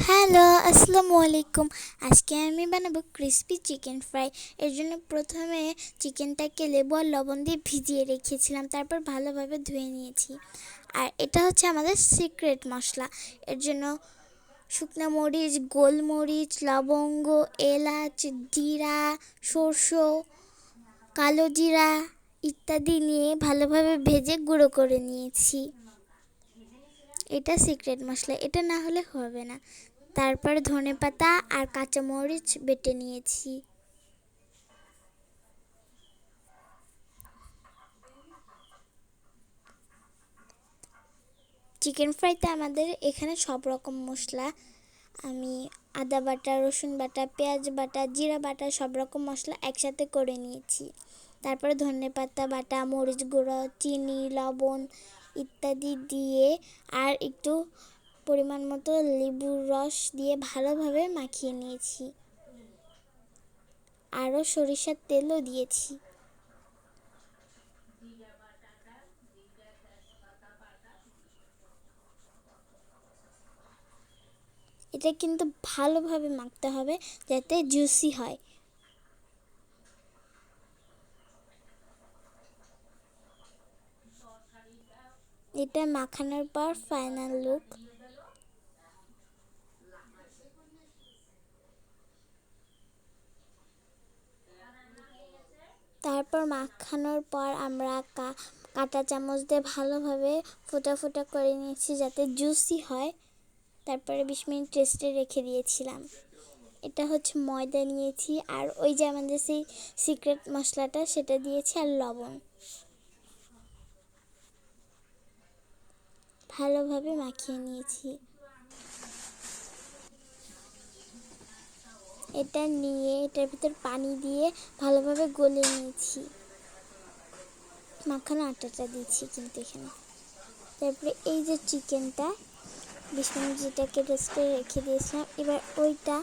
Hello, আসসালামু আলাইকুম। আজকে আমি বানাবো ক্রিসপি চিকেন ফ্রাই। এর জন্য প্রথমে চিকেনটাকে লেবু আর লবণ দিয়ে ভিজিয়ে রেখেছিলাম, তারপর ভালোভাবে ধুয়ে নিয়েছি। আর এটা হচ্ছে আমাদের সিক্রেট মশলা। এর জন্য শুকনো মরিচ, গোলমরিচ, লবঙ্গ, এলাচ, জিরা, সরষে, কালো জিরা ইত্যাদি নিয়ে ভালোভাবে ভেজে গুঁড়ো করে নিয়েছি। এটা সিক্রেট মশলা, এটা না হলে হবে না। তারপর ধনেপাতা আর কাঁচামরিচ বেটে নিয়েছি। চিকেন ফ্রাইতে আমাদের এখানে সব রকম মশলা, আমি আদা বাটা, রসুন বাটা, পেঁয়াজ বাটা, জিরা বাটা সব রকম মশলা একসাথে করে নিয়েছি। তারপরে ধনেপাতা বাটা, মরিচ গুঁড়ো, চিনি, লবণ ইত্যাদি দিয়ে আর একটু পরিমাণ মতো লেবুর রস দিয়ে ভালোভাবে মাখিয়ে নিয়েছি। আরও সরিষার তেলও দিয়েছি। এটা কিন্তু ভালোভাবে মাখতে হবে যাতে জুসি হয়। এটা মাখানোর পর ফাইনাল লুক। তারপর মাখানোর পর আমরা কাঁটা চামচ দিয়ে ভালোভাবে ফোঁটা ফোঁটা করে নিয়েছি যাতে জুসি হয়। তারপরে 20 মিনিট রেস্টে রেখে দিয়েছিলাম। এটা হচ্ছে ময়দা নিয়েছি আর ওই যে আমাদের সেই সিক্রেট মশলাটা সেটা দিয়েছি আর লবণ। ভালোভাবে মাখিয়ে নিয়েছি। এটা নিয়ে এটার ভিতর পানি দিয়ে ভালোভাবে গলিয়ে নিয়েছি। মাখানো আটাটা দিয়েছি কিন্তু এখানে। তারপরে এই যে চিকেনটা 20 মিনিট যেটাকে রেস্টে রেখে দিয়েছিলাম, এবার ওইটা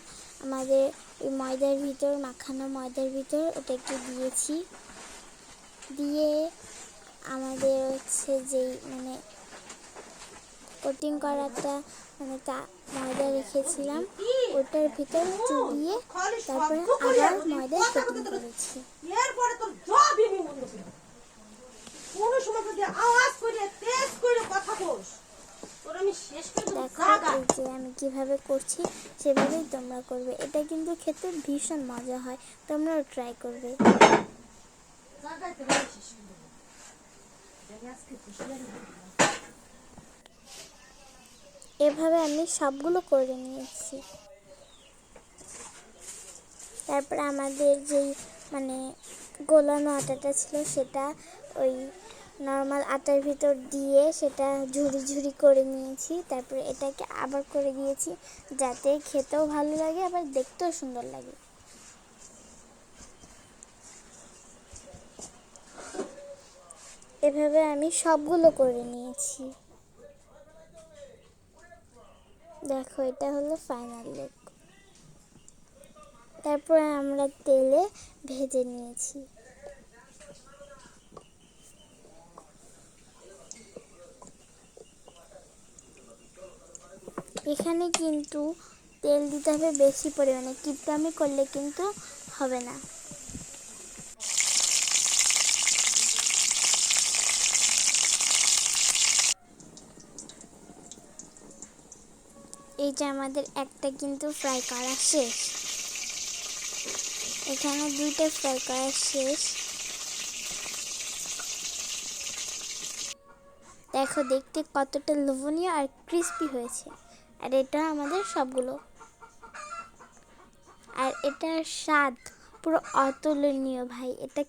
আমাদের ওই ময়দার ভিতর, মাখানো ময়দার ভিতর ওটাকে দিয়েছি। দিয়ে আমাদের হচ্ছে যেই কোটিং করাটা ময়দা রেখেছিলাম ওটার ভিতর চুবিয়ে তারপরে আবার ময়দা কোটিং করেছি। দেখো এই যে আমি কিভাবে করছি সেভাবেই তোমরা করবে। এটা কিন্তু খেতে ভীষণ মজা হয়, তোমরাও ট্রাই করবে। এভাবে আমি সবগুলো করে নিয়েছি। তারপরে আমাদের যেই গোলানো আটাটা ছিল সেটা ওই নর্মাল আটার ভিতর দিয়ে সেটা ঝুরি ঝুরি করে নিয়েছি। তারপরে এটাকে আবার করে দিয়েছি যাতে খেতেও ভালো লাগে আবার দেখতেও সুন্দর লাগে। এভাবে আমি সবগুলো করে নিয়েছি। দেখো এটা হলো ফাইনাল লুক। তারপরে আমরা তেলে ভেজে নিয়েছি। এখানে কিন্তু তেল দিতে হবে বেশি পরিমাণে, কিপটামি করলে কিন্তু হবে না। এই যে আমাদের একটা কিন্তু ফ্রাই করা শেষ, এখানে দুইটা ফ্রাই করা শেষ। দেখো দেখতে কতটা লোভনীয় আর ক্রিস্পি হয়েছে। আর এটা আমাদের সবগুলো, আর এটার স্বাদ পুরো অতুলনীয় ভাই। এটা